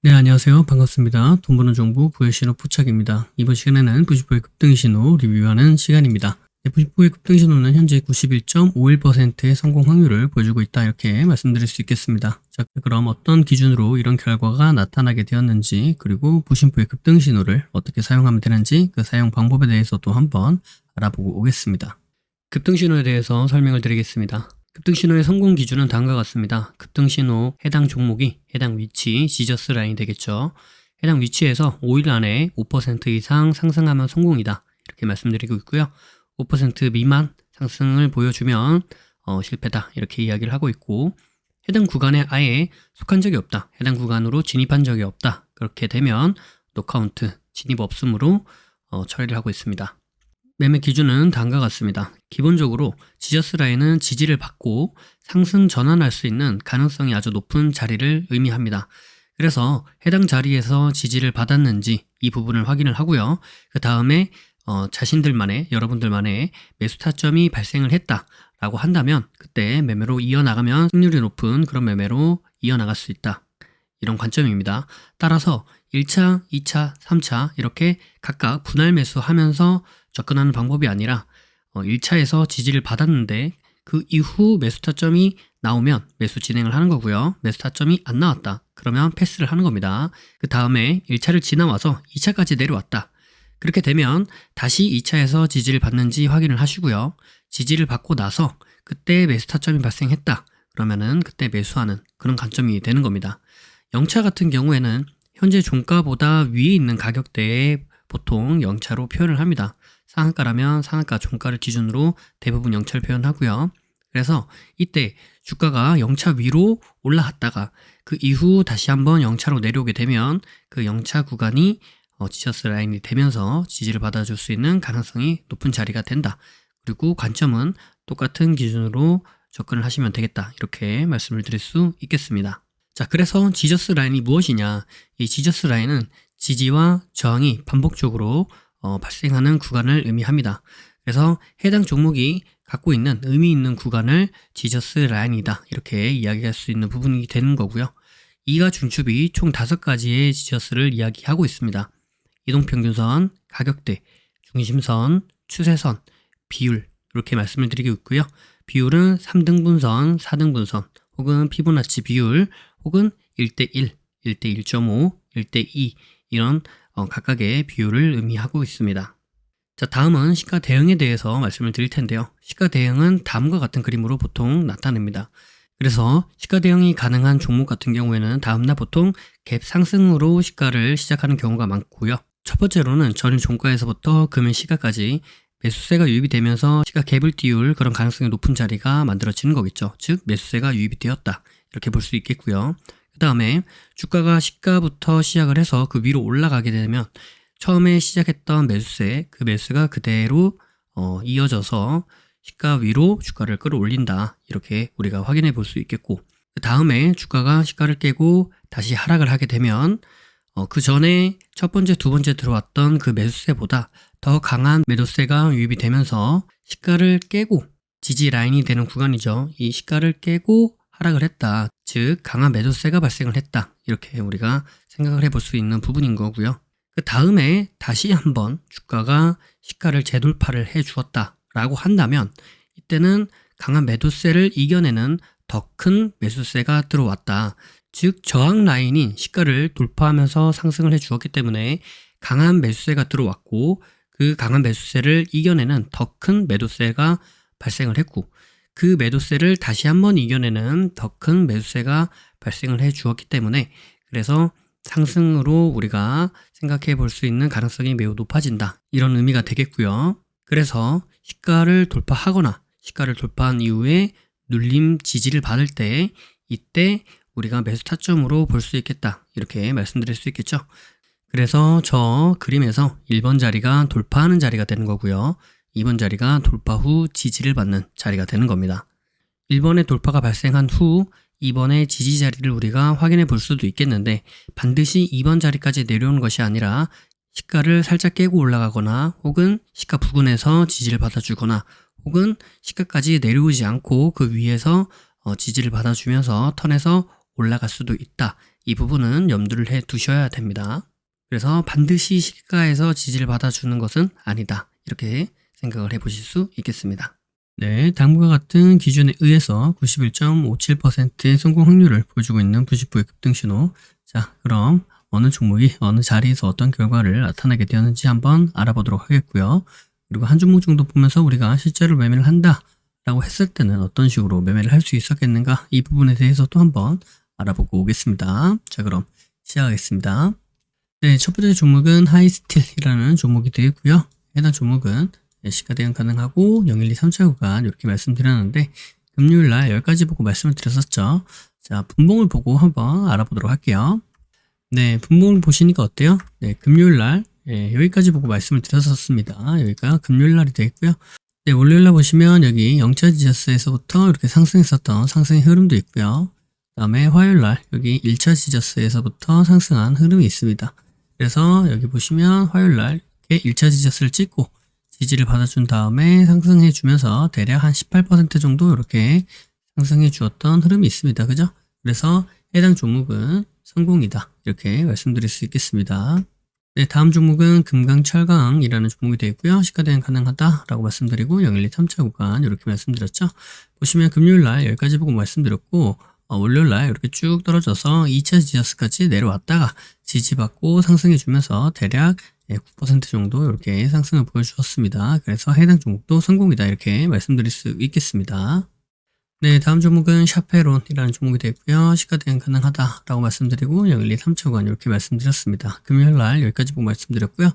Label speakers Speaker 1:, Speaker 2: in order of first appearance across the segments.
Speaker 1: 네, 안녕하세요. 반갑습니다. 돈 버는 정보 부의 신호 포착입니다. 이번 시간에는 90%의 급등 신호 리뷰하는 시간입니다. 네, 90%의 급등 신호는 현재 91.51%의 성공 확률을 보여주고 있다, 이렇게 말씀드릴 수 있겠습니다. 자, 그럼 어떤 기준으로 이런 결과가 나타나게 되었는지, 그리고 부심포의 급등 신호를 어떻게 사용하면 되는지, 그 사용 방법에 대해서도 한번 알아보고 오겠습니다. 급등 신호에 대해서 설명을 드리겠습니다. 급등 신호의 성공 기준은 다음과 같습니다. 급등 신호 해당 종목이 해당 위치, 지저스 라인이 되겠죠. 해당 위치에서 5일 안에 5% 이상 상승하면 성공이다, 이렇게 말씀드리고 있고요. 5% 미만 상승을 보여주면 실패다, 이렇게 이야기를 하고 있고, 해당 구간에 아예 속한 적이 없다, 해당 구간으로 진입한 적이 없다, 그렇게 되면 노카운트, 진입 없음으로 처리를 하고 있습니다. 매매 기준은 다음과 같습니다. 기본적으로 지저스 라인은 지지를 받고 상승 전환할 수 있는 가능성이 아주 높은 자리를 의미합니다. 그래서 해당 자리에서 지지를 받았는지 이 부분을 확인을 하고요. 그 다음에 자신들만의, 여러분들만의 매수 타점이 발생을 했다라고 한다면 그때 매매로 이어나가면 승률이 높은 그런 매매로 이어나갈 수 있다, 이런 관점입니다. 따라서 1차, 2차, 3차 이렇게 각각 분할 매수하면서 접근하는 방법이 아니라 1차에서 지지를 받았는데 그 이후 매수 타점이 나오면 매수 진행을 하는 거고요. 매수 타점이 안 나왔다, 그러면 패스를 하는 겁니다. 그 다음에 1차를 지나와서 2차까지 내려왔다, 그렇게 되면 다시 2차에서 지지를 받는지 확인을 하시고요. 지지를 받고 나서 그때 매수 타점이 발생했다, 그러면은 그때 매수하는 그런 관점이 되는 겁니다. 0차 같은 경우에는 현재 종가보다 위에 있는 가격대에 보통 0차로 표현을 합니다. 상한가라면 상한가 종가를 기준으로 대부분 0차를 표현하고요. 그래서 이때 주가가 0차 위로 올라갔다가 그 이후 다시 한번 0차로 내려오게 되면 그 0차 구간이 지저스 라인이 되면서 지지를 받아줄 수 있는 가능성이 높은 자리가 된다. 그리고 관점은 똑같은 기준으로 접근을 하시면 되겠다, 이렇게 말씀을 드릴 수 있겠습니다. 자, 그래서 지저스 라인이 무엇이냐? 이 지저스 라인은 지지와 저항이 반복적으로 발생하는 구간을 의미합니다. 그래서 해당 종목이 갖고 있는 의미 있는 구간을 지저스 라인이다, 이렇게 이야기할 수 있는 부분이 되는 거고요. 이가 중첩이 총 5가지의 지저스를 이야기하고 있습니다. 이동평균선, 가격대, 중심선, 추세선, 비율, 이렇게 말씀을 드리고 있고요. 비율은 3등분선, 4등분선, 혹은 피보나치 비율, 혹은 1대1, 1대1.5, 1대2 이런 각각의 비율을 의미하고 있습니다. 자, 다음은 시가 대응에 대해서 말씀을 드릴 텐데요. 시가 대응은 다음과 같은 그림으로 보통 나타냅니다. 그래서 시가 대응이 가능한 종목 같은 경우에는 다음날 보통 갭 상승으로 시가를 시작하는 경우가 많고요. 첫 번째로는 전일 종가에서부터 금일 시가까지 매수세가 유입이 되면서 시가 갭을 띄울 그런 가능성이 높은 자리가 만들어지는 거겠죠. 즉 매수세가 유입이 되었다, 이렇게 볼 수 있겠고요. 그 다음에 주가가 시가부터 시작을 해서 그 위로 올라가게 되면 처음에 시작했던 매수세, 그 매수가 그대로 이어져서 시가 위로 주가를 끌어올린다, 이렇게 우리가 확인해 볼 수 있겠고, 그 다음에 주가가 시가를 깨고 다시 하락을 하게 되면 그 전에 첫 번째, 두 번째 들어왔던 그 매수세보다 더 강한 매도세가 유입이 되면서 시가를 깨고 지지 라인이 되는 구간이죠. 이 시가를 깨고 하락을 했다, 즉 강한 매도세가 발생을 했다, 이렇게 우리가 생각을 해볼 수 있는 부분인 거고요. 그 다음에 다시 한번 주가가 시가를 재돌파를 해 주었다 라고 한다면 이때는 강한 매도세를 이겨내는 더 큰 매수세가 들어왔다, 즉 저항 라인인 시가를 돌파하면서 상승을 해 주었기 때문에 강한 매수세가 들어왔고, 그 강한 매수세를 이겨내는 더 큰 매도세가 발생을 했고, 그 매도세를 다시 한번 이겨내는 더 큰 매수세가 발생을 해 주었기 때문에 그래서 상승으로 우리가 생각해 볼 수 있는 가능성이 매우 높아진다, 이런 의미가 되겠고요. 그래서 시가를 돌파하거나 시가를 돌파한 이후에 눌림 지지를 받을 때 이때 우리가 매수 타점으로 볼 수 있겠다, 이렇게 말씀드릴 수 있겠죠. 그래서 저 그림에서 1번 자리가 돌파하는 자리가 되는 거고요. 2번 자리가 돌파 후 지지를 받는 자리가 되는 겁니다. 1번의 돌파가 발생한 후 2번의 지지 자리를 우리가 확인해 볼 수도 있겠는데 반드시 2번 자리까지 내려오는 것이 아니라 시가를 살짝 깨고 올라가거나 혹은 시가 부근에서 지지를 받아주거나 혹은 시가까지 내려오지 않고 그 위에서 지지를 받아주면서 턴에서 올라갈 수도 있다. 이 부분은 염두를 해 두셔야 됩니다. 그래서 반드시 시가에서 지지를 받아주는 것은 아니다. 이렇게 생각을 해보실 수 있겠습니다. 네, 다음과 같은 기준에 의해서 91.57%의 성공 확률을 보여주고 있는 90%의 급등신호. 자, 그럼 어느 종목이 어느 자리에서 어떤 결과를 나타내게 되었는지 한번 알아보도록 하겠고요. 그리고 한 종목 정도 보면서 우리가 실제로 매매를 한다 라고 했을 때는 어떤 식으로 매매를 할 수 있었겠는가, 이 부분에 대해서 또 한번 알아보고 오겠습니다. 자, 그럼 시작하겠습니다. 네, 첫 번째 종목은 하이스틸이라는 종목이 되겠고요. 해당 종목은 시가 대응 가능하고 01237 구간 이렇게 말씀드렸는데, 금요일날 여기까지 보고 말씀을 드렸었죠. 자, 분봉을 보고 한번 알아보도록 할게요. 네, 분봉을 보시니까 어때요? 네, 금요일날 여기까지 보고 말씀을 드렸었습니다. 여기가 금요일날이 되겠고요. 네, 월요일날 보시면 여기 0차 지저스에서부터 이렇게 상승했었던 상승의 흐름도 있고요. 그 다음에 화요일날 여기 1차 지저스에서부터 상승한 흐름이 있습니다. 그래서 여기 보시면 화요일날 이렇게 1차 지저스를 찍고 지지를 받아준 다음에 상승해 주면서 대략 한 18% 정도 이렇게 상승해 주었던 흐름이 있습니다. 그죠? 그래서 해당 종목은 성공이다. 이렇게 말씀드릴 수 있겠습니다. 네, 다음 종목은 금강철강이라는 종목이 되어 있고요. 시가 대응 가능하다라고 말씀드리고 01237 구간 이렇게 말씀드렸죠. 보시면 금요일날 여기까지 보고 말씀드렸고, 월요일날 이렇게 쭉 떨어져서 2차 지저스까지 내려왔다가 지지받고 상승해주면서 대략 9% 정도 이렇게 상승을 보여주었습니다. 그래서 해당 종목도 성공이다. 이렇게 말씀드릴 수 있겠습니다. 네, 다음 종목은 샤페론이라는 종목이 되고요. 시가 대응 가능하다라고 말씀드리고 01237 구간 이렇게 말씀드렸습니다. 금요일날 여기까지 보고 말씀드렸고요.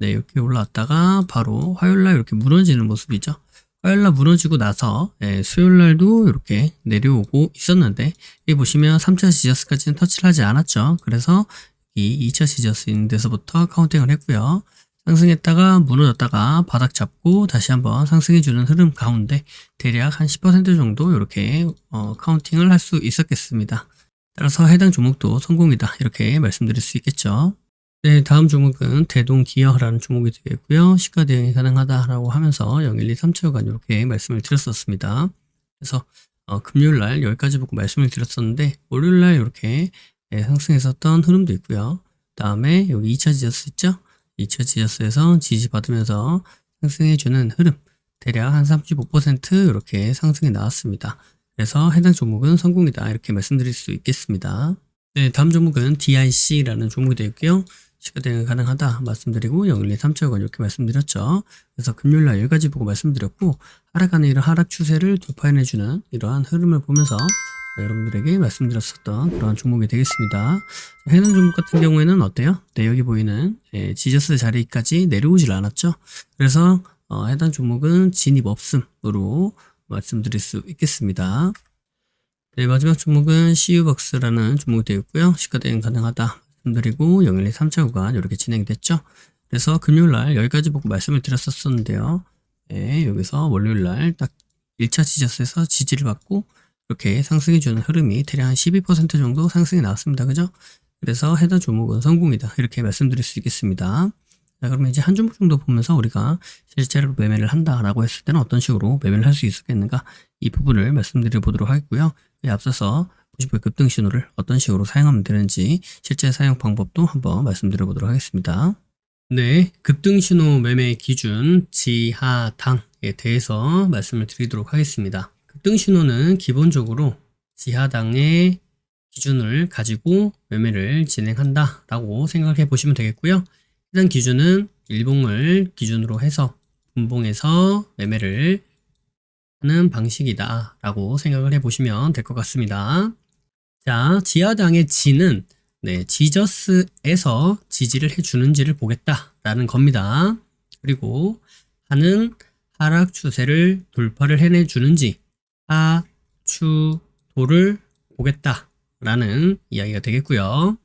Speaker 1: 네, 이렇게 올라왔다가 바로 화요일날 이렇게 무너지는 모습이죠. 화요일날 무너지고 나서 수요일날도 이렇게 내려오고 있었는데, 여기 보시면 3차 지저스까지는 터치를 하지 않았죠. 그래서 이 2차 지저스 있는 데서부터 카운팅을 했고요. 상승했다가 무너졌다가 바닥 잡고 다시 한번 상승해주는 흐름 가운데 대략 한 10% 정도 이렇게 카운팅을 할 수 있었겠습니다. 따라서 해당 종목도 성공이다. 이렇게 말씀드릴 수 있겠죠. 네, 다음 종목은 대동기어라는 종목이 되겠고요. 시가 대응이 가능하다라고 하면서 01237 구간 이렇게 말씀을 드렸었습니다. 그래서 금요일날 여기까지 보고 말씀을 드렸었는데, 월요일날 이렇게 상승했었던 흐름도 있고요. 다음에 여기 2차 지저스 있죠? 2차 지저스에서 지지받으면서 상승해주는 흐름, 대략 한 35% 이렇게 상승이 나왔습니다. 그래서 해당 종목은 성공이다. 이렇게 말씀드릴 수 있겠습니다. 네, 다음 종목은 DIC라는 종목이 되겠고요. 시가 대응 가능하다 말씀드리고 01237 구간 이렇게 말씀드렸죠. 그래서 금요일날 여기까지 보고 말씀드렸고, 하락하는 이런 하락 추세를 돌파해내주는 이러한 흐름을 보면서 여러분들에게 말씀드렸었던 그런 종목이 되겠습니다. 해당 종목 같은 경우에는 어때요? 네, 여기 보이는 지저스 자리까지 내려오질 않았죠. 그래서 해당 종목은 진입 없음으로 말씀드릴 수 있겠습니다. 네, 마지막 종목은 CU박스라는 종목이 되어 있고요. 시가 대응 가능하다 말씀드리고 01237 구간 이렇게 진행이 됐죠. 그래서 금요일날 여기까지 보고 말씀을 드렸었는데요. 네, 여기서 월요일날 딱 1차 지저스에서 지지를 받고 이렇게 상승해주는 흐름이 대략 한 12% 정도 상승이 나왔습니다. 그죠? 그래서 해당 종목은 성공이다. 이렇게 말씀드릴 수 있겠습니다. 자, 그러면 이제 한 종목 정도 보면서 우리가 실제로 매매를 한다라고 했을 때는 어떤 식으로 매매를 할 수 있었겠는가, 이 부분을 말씀드려 보도록 하겠고요. 앞서서 90% 급등 신호를 어떤 식으로 사용하면 되는지 실제 사용 방법도 한번 말씀드려 보도록 하겠습니다. 네, 급등 신호 매매 기준 지하당에 대해서 말씀을 드리도록 하겠습니다. 급등 신호는 기본적으로 지하당의 기준을 가지고 매매를 진행한다 라고 생각해 보시면 되겠고요. 해당 기준은 일봉을 기준으로 해서 분봉에서 매매를 하는 방식이다 라고 생각을 해 보시면 될 것 같습니다. 자, 지하당의 지는 지저스에서 지지를 해주는지를 보겠다 라는 겁니다. 그리고 하는 하락 추세를 돌파를 해내주는지 하추도를 보겠다 라는 이야기가 되겠고요.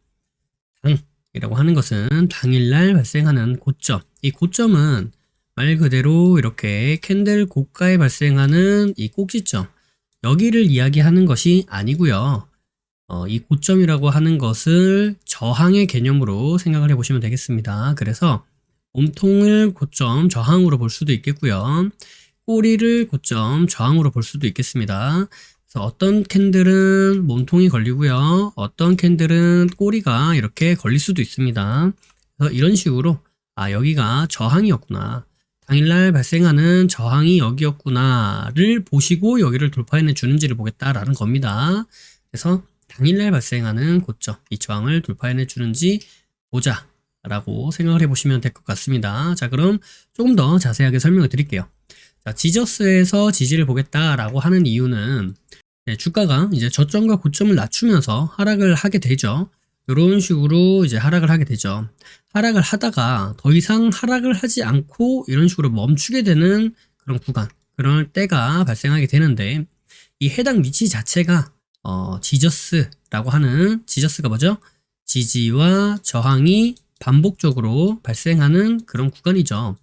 Speaker 1: 당이라고 하는 것은 당일날 발생하는 고점, 이 고점은 말 그대로 이렇게 캔들 고가에 발생하는 이 꼭지점, 여기를 이야기하는 것이 아니고요. 이 고점이라고 하는 것을 저항의 개념으로 생각을 해보시면 되겠습니다. 그래서 몸통을 고점 저항으로 볼 수도 있겠고요. 꼬리를 고점 저항으로 볼 수도 있겠습니다. 그래서 어떤 캔들은 몸통이 걸리고요. 어떤 캔들은 꼬리가 이렇게 걸릴 수도 있습니다. 그래서 이런 식으로 여기가 저항이었구나. 당일날 발생하는 저항이 여기였구나를 보시고 여기를 돌파해내 주는지를 보겠다라는 겁니다. 그래서 당일날 발생하는 고점, 이 저항을 돌파해내 주는지 보자 라고 생각을 해보시면 될 것 같습니다. 자, 그럼 조금 더 자세하게 설명을 드릴게요. 자, 지저스에서 지지를 보겠다라고 하는 이유는 주가가 이제 저점과 고점을 낮추면서 하락을 하게 되죠. 이런 식으로 이제 하락을 하게 되죠. 하락을 하다가 더 이상 하락을 하지 않고 이런 식으로 멈추게 되는 그런 구간, 그런 때가 발생하게 되는데, 이 해당 위치 자체가 지저스라고 하는, 지저스가 뭐죠? 지지와 저항이 반복적으로 발생하는 그런 구간이죠.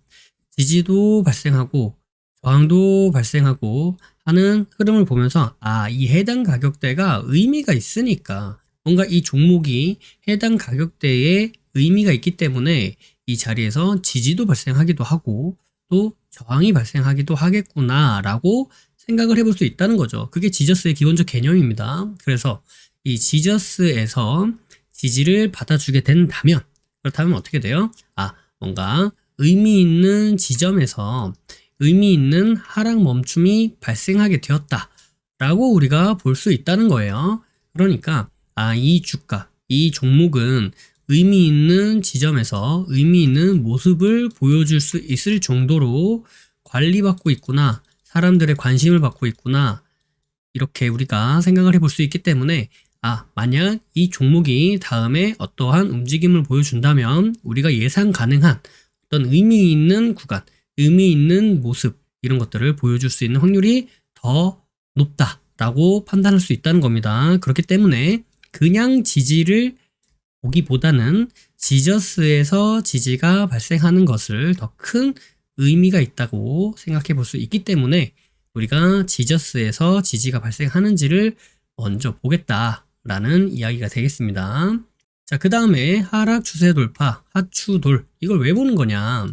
Speaker 1: 지지도 발생하고 저항도 발생하고 하는 흐름을 보면서 이 해당 가격대가 의미가 있으니까, 뭔가 이 종목이 해당 가격대에 의미가 있기 때문에 이 자리에서 지지도 발생하기도 하고 또 저항이 발생하기도 하겠구나 라고 생각을 해볼 수 있다는 거죠. 그게 지저스의 기본적 개념입니다. 그래서 이 지저스에서 지지를 받아주게 된다면, 그렇다면 어떻게 돼요? 뭔가 의미 있는 지점에서 의미 있는 하락 멈춤이 발생하게 되었다 라고 우리가 볼 수 있다는 거예요. 그러니까 이 주가, 이 종목은 의미 있는 지점에서 의미 있는 모습을 보여줄 수 있을 정도로 관리받고 있구나, 사람들의 관심을 받고 있구나, 이렇게 우리가 생각을 해볼 수 있기 때문에 만약 이 종목이 다음에 어떠한 움직임을 보여준다면 우리가 예상 가능한 어떤 의미 있는 구간, 의미 있는 모습, 이런 것들을 보여줄 수 있는 확률이 더 높다라고 판단할 수 있다는 겁니다. 그렇기 때문에 그냥 지지를 보기보다는 지저스에서 지지가 발생하는 것을 더 큰 의미가 있다고 생각해 볼 수 있기 때문에 우리가 지저스에서 지지가 발생하는지를 먼저 보겠다라는 이야기가 되겠습니다. 자, 그 다음에 하락 추세 돌파, 하추돌, 이걸 왜 보는 거냐?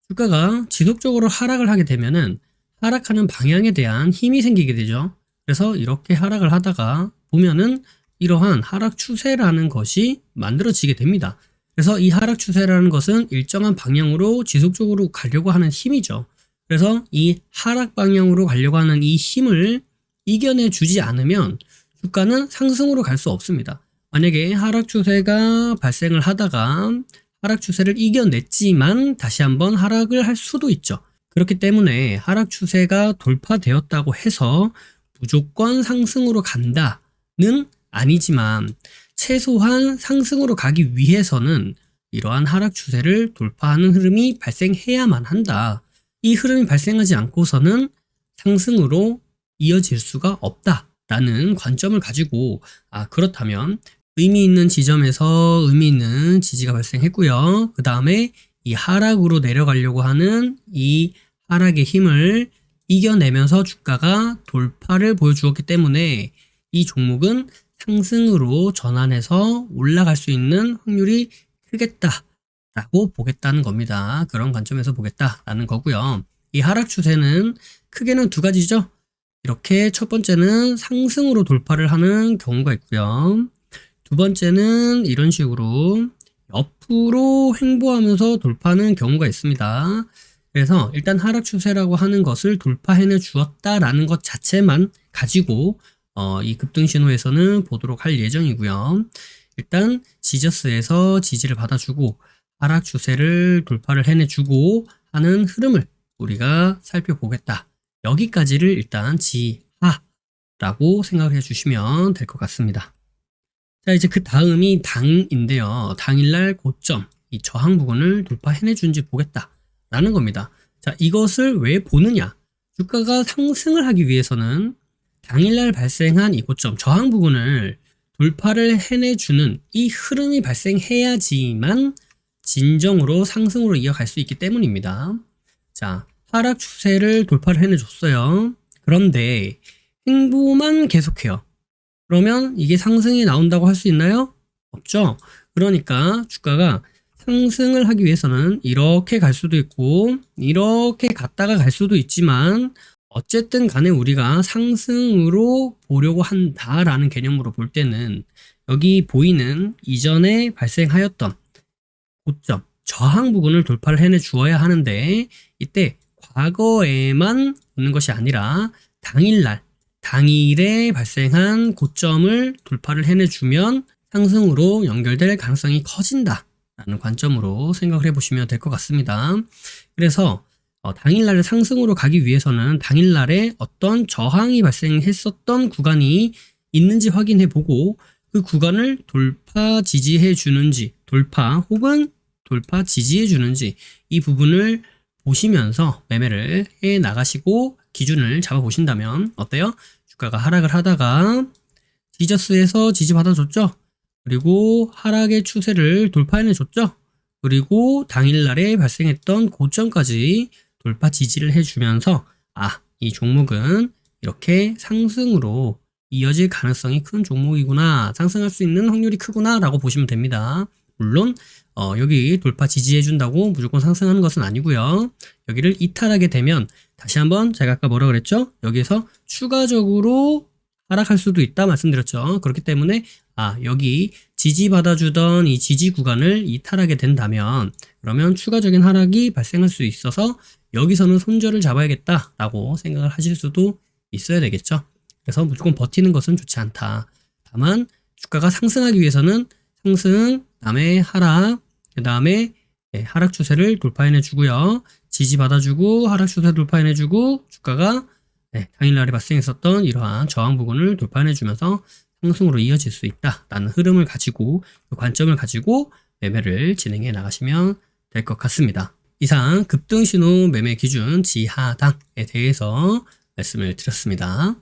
Speaker 1: 주가가 지속적으로 하락을 하게 되면은 하락하는 방향에 대한 힘이 생기게 되죠. 그래서 이렇게 하락을 하다가 보면은 이러한 하락 추세라는 것이 만들어지게 됩니다. 그래서 이 하락 추세라는 것은 일정한 방향으로 지속적으로 가려고 하는 힘이죠. 그래서 이 하락 방향으로 가려고 하는 이 힘을 이겨내 주지 않으면 주가는 상승으로 갈 수 없습니다. 만약에 하락 추세가 발생을 하다가 하락 추세를 이겨냈지만 다시 한번 하락을 할 수도 있죠. 그렇기 때문에 하락 추세가 돌파되었다고 해서 무조건 상승으로 간다는 아니지만 최소한 상승으로 가기 위해서는 이러한 하락 추세를 돌파하는 흐름이 발생해야만 한다. 이 흐름이 발생하지 않고서는 상승으로 이어질 수가 없다라는 관점을 가지고 그렇다면 의미 있는 지점에서 의미 있는 지지가 발생했고요. 그 다음에 이 하락으로 내려가려고 하는 이 하락의 힘을 이겨내면서 주가가 돌파를 보여주었기 때문에 이 종목은 상승으로 전환해서 올라갈 수 있는 확률이 크겠다라고 보겠다는 겁니다. 그런 관점에서 보겠다라는 거고요. 이 하락 추세는 크게는 두 가지죠. 이렇게 첫 번째는 상승으로 돌파를 하는 경우가 있고요. 두 번째는 이런 식으로 옆으로 횡보하면서 돌파하는 경우가 있습니다. 그래서 일단 하락 추세라고 하는 것을 돌파해내 주었다라는 것 자체만 가지고 이 급등 신호에서는 보도록 할 예정이고요. 일단 지저스에서 지지를 받아주고 하락 추세를 돌파를 해내주고 하는 흐름을 우리가 살펴보겠다. 여기까지를 일단 지하라고 생각해 주시면 될 것 같습니다. 자, 이제 그 다음이 당인데요. 당일날 고점, 이 저항 부분을 돌파해내 준지 보겠다라는 겁니다. 자, 이것을 왜 보느냐? 주가가 상승을 하기 위해서는 당일날 발생한 이 고점, 저항 부분을 돌파를 해내주는 이 흐름이 발생해야지만 진정으로 상승으로 이어갈 수 있기 때문입니다. 자, 하락 추세를 돌파를 해내줬어요. 그런데 횡보만 계속해요. 그러면 이게 상승이 나온다고 할 수 있나요? 없죠. 그러니까 주가가 상승을 하기 위해서는 이렇게 갈 수도 있고 이렇게 갔다가 갈 수도 있지만 어쨌든 간에 우리가 상승으로 보려고 한다라는 개념으로 볼 때는 여기 보이는 이전에 발생하였던 고점, 저항 부분을 돌파를 해내 주어야 하는데 이때 과거에만 오는 것이 아니라 당일에 발생한 고점을 돌파를 해내주면 상승으로 연결될 가능성이 커진다라는 관점으로 생각을 해보시면 될 것 같습니다. 그래서 당일날에 상승으로 가기 위해서는 당일날에 어떤 저항이 발생했었던 구간이 있는지 확인해보고 그 구간을 돌파 지지해 주는지 돌파 혹은 돌파 지지해 주는지 이 부분을 보시면서 매매를 해 나가시고 기준을 잡아 보신다면 어때요? 주가가 하락을 하다가 지저스에서 지지 받아줬죠. 그리고 하락의 추세를 돌파해내 줬죠. 그리고 당일날에 발생했던 고점까지 돌파 지지를 해주면서 이 종목은 이렇게 상승으로 이어질 가능성이 큰 종목이구나, 상승할 수 있는 확률이 크구나 라고 보시면 됩니다. 물론 여기 돌파 지지해 준다고 무조건 상승하는 것은 아니고요. 여기를 이탈하게 되면 다시 한번 제가 아까 뭐라 그랬죠? 여기서 추가적으로 하락할 수도 있다 말씀드렸죠. 그렇기 때문에 여기 지지받아주던 이 지지 구간을 이탈하게 된다면 그러면 추가적인 하락이 발생할 수 있어서 여기서는 손절을 잡아야겠다 라고 생각을 하실 수도 있어야 되겠죠. 그래서 무조건 버티는 것은 좋지 않다. 다만 주가가 상승하기 위해서는 상승, 그 다음에 하락, 그 다음에 하락 추세를 돌파해내 주고요. 지지 받아주고 하락 추세 돌파해내 주고 주가가 당일날에 발생했었던 이러한 저항 부분을 돌파해내 주면서 상승으로 이어질 수 있다라는 흐름을 가지고 그 관점을 가지고 매매를 진행해 나가시면 될 것 같습니다. 이상 급등신호 매매 기준 지하당에 대해서 말씀을 드렸습니다.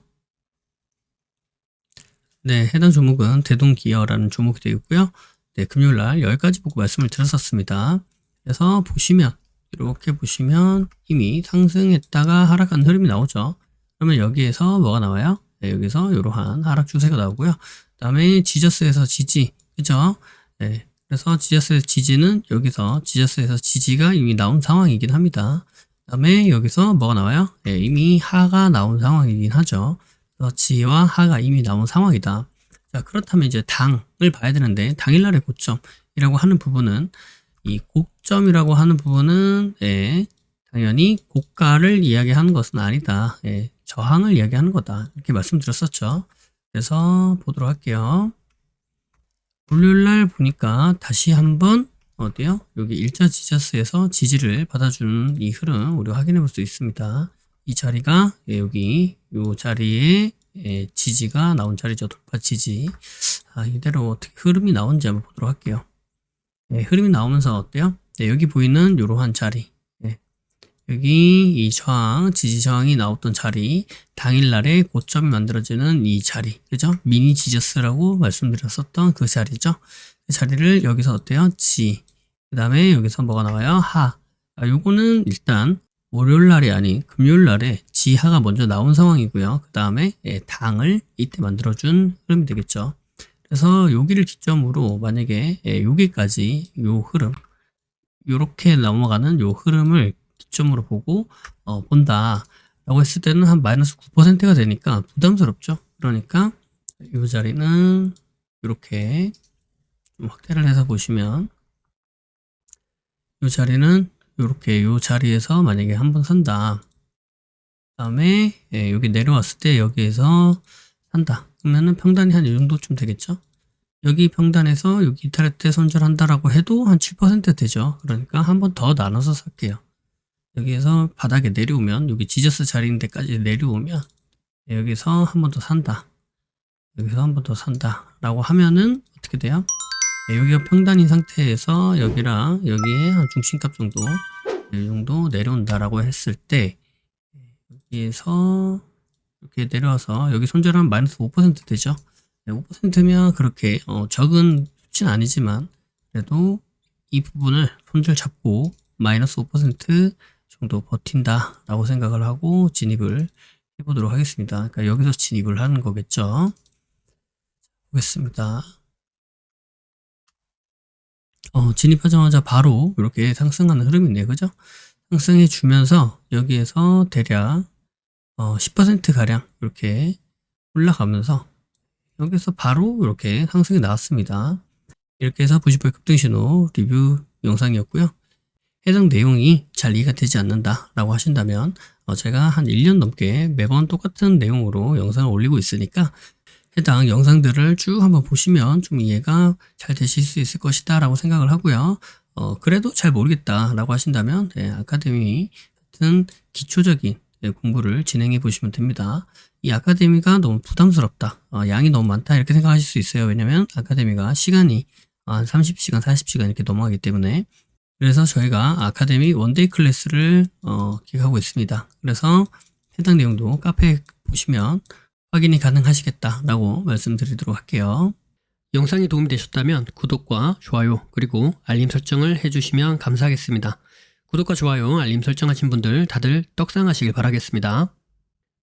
Speaker 1: 네, 해당 종목은 대동기어라는 종목이 되어 있고요. 네, 금요일날 여기까지 보고 말씀을 드렸었습니다. 그래서 보시면 이렇게 보시면 이미 상승했다가 하락한 흐름이 나오죠. 그러면 여기에서 뭐가 나와요? 네, 여기서 이러한 하락 추세가 나오고요. 그 다음에 지저스에서 지지, 그죠? 네, 그래서 지저스에서 지지는 여기서 지저스에서 지지가 이미 나온 상황이긴 합니다. 그 다음에 여기서 뭐가 나와요? 네, 이미 하가 나온 상황이긴 하죠. 그래서 지와 하가 이미 나온 상황이다. 자, 그렇다면 이제 당을 봐야 되는데 당일날의 고점이라고 하는 부분은 이 고점이라고 하는 부분은 당연히 고가를 이야기하는 것은 아니다. 저항을 이야기하는 거다. 이렇게 말씀드렸었죠. 그래서 보도록 할게요. 월요일날 보니까 다시 한번 어디요? 여기 일자 지저스에서 지지를 받아주는 이 흐름 우리가 확인해 볼 수 있습니다. 이 자리가 여기 이 자리에 지지가 나온 자리죠. 돌파 지지. 이대로 어떻게 흐름이 나온지 한번 보도록 할게요. 흐름이 나오면서 어때요? 여기 보이는 이러한 자리. 여기 이 저항, 지지 저항이 나왔던 자리, 당일날에 고점이 만들어지는 이 자리, 그죠? 미니 지저스라고 말씀드렸었던 그 자리죠. 그 자리를 여기서 어때요? 지. 그 다음에 여기서 뭐가 나와요? 하. 요거는 일단 월요일날이 아닌 금요일날에 지하가 먼저 나온 상황이고요. 그 다음에 당을 이때 만들어준 흐름이 되겠죠. 그래서 여기를 기점으로 만약에 여기까지 요 흐름, 요렇게 넘어가는 요 흐름을 기점으로 보고 본다 라고 했을 때는 한 마이너스 9%가 되니까 부담스럽죠. 그러니까 이 자리는 이렇게 좀 확대를 해서 보시면 이 자리는 이렇게 이 자리에서 만약에 한번 산다. 그 다음에 여기 내려왔을 때 여기에서 산다. 그러면은 평단이 한 이 정도쯤 되겠죠. 여기 평단에서 여기 이탈할 때 손절한다라고 해도 한 7% 되죠. 그러니까 한 번 더 나눠서 살게요. 여기에서 바닥에 내려오면 여기 지저스 자리인데까지 내려오면 여기서 한 번 더 산다. 여기서 한 번 더 산다 라고 하면은 어떻게 돼요? 여기가 평단인 상태에서 여기랑 여기에 한 중심값 정도 이 정도 내려온다라고 했을 때 여기에서 이렇게 내려와서 여기 손절하면 마이너스 5% 되죠. 5%면 그렇게 적은 수치는 아니지만 그래도 이 부분을 손절 잡고 마이너스 5% 정도 버틴다 라고 생각을 하고 진입을 해보도록 하겠습니다. 그러니까 여기서 진입을 하는 거겠죠. 보겠습니다. 진입하자마자 바로 이렇게 상승하는 흐름이네요. 그죠? 상승해 주면서 여기에서 대략 10%가량 이렇게 올라가면서 여기서 바로 이렇게 상승이 나왔습니다. 이렇게 해서 90% 급등신호 리뷰 영상이었고요. 해당 내용이 잘 이해가 되지 않는다 라고 하신다면 제가 한 1년 넘게 매번 똑같은 내용으로 영상을 올리고 있으니까 해당 영상들을 쭉 한번 보시면 좀 이해가 잘 되실 수 있을 것이다 라고 생각을 하고요. 그래도 잘 모르겠다 라고 하신다면 아카데미 같은 기초적인 공부를 진행해 보시면 됩니다. 이 아카데미가 너무 부담스럽다, 양이 너무 많다 이렇게 생각하실 수 있어요. 왜냐면 아카데미가 시간이 한 30시간, 40시간 이렇게 넘어가기 때문에. 그래서 저희가 아카데미 원데이 클래스를 기획하고 있습니다. 그래서 해당 내용도 카페에 보시면 확인이 가능하시겠다라고 말씀드리도록 할게요. 영상이 도움이 되셨다면 구독과 좋아요 그리고 알림 설정을 해주시면 감사하겠습니다. 구독과 좋아요, 알림 설정하신 분들 다들 떡상하시길 바라겠습니다.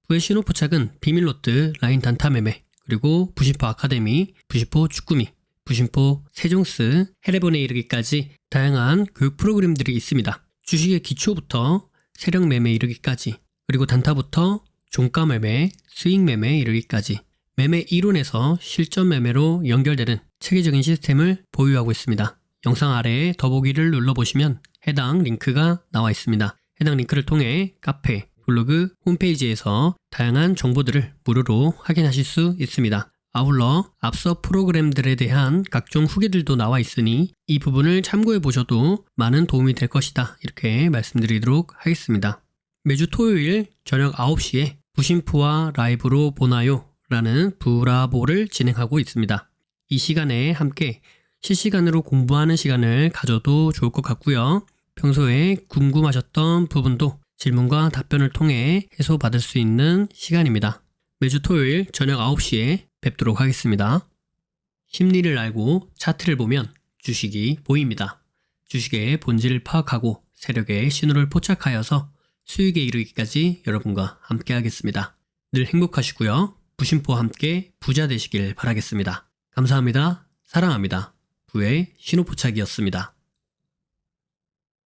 Speaker 1: 부의 신호 포착은 비밀로트, 라인 단타 매매, 그리고 부심포 아카데미, 부심포 축구미, 부심포 세종스, 해례본에 이르기까지 다양한 교육 프로그램들이 있습니다. 주식의 기초부터 세력 매매 이르기까지, 그리고 단타부터 종가 매매, 수익 매매 이르기까지 매매 이론에서 실전 매매로 연결되는 체계적인 시스템을 보유하고 있습니다. 영상 아래에 더보기를 눌러보시면 해당 링크가 나와 있습니다. 해당 링크를 통해 카페, 블로그, 홈페이지에서 다양한 정보들을 무료로 확인하실 수 있습니다. 아울러 앞서 프로그램들에 대한 각종 후기들도 나와 있으니 이 부분을 참고해 보셔도 많은 도움이 될 것이다 이렇게 말씀드리도록 하겠습니다. 매주 토요일 저녁 9시에 부심포와 라이브로 보나요? 라는 부라보를 진행하고 있습니다. 이 시간에 함께 실시간으로 공부하는 시간을 가져도 좋을 것 같고요. 평소에 궁금하셨던 부분도 질문과 답변을 통해 해소받을 수 있는 시간입니다. 매주 토요일 저녁 9시에 뵙도록 하겠습니다. 심리를 알고 차트를 보면 주식이 보입니다. 주식의 본질을 파악하고 세력의 신호를 포착하여서 수익에 이르기까지 여러분과 함께 하겠습니다. 늘 행복하시고요. 부심포와 함께 부자 되시길 바라겠습니다. 감사합니다. 사랑합니다. 부의 신호 포착이었습니다.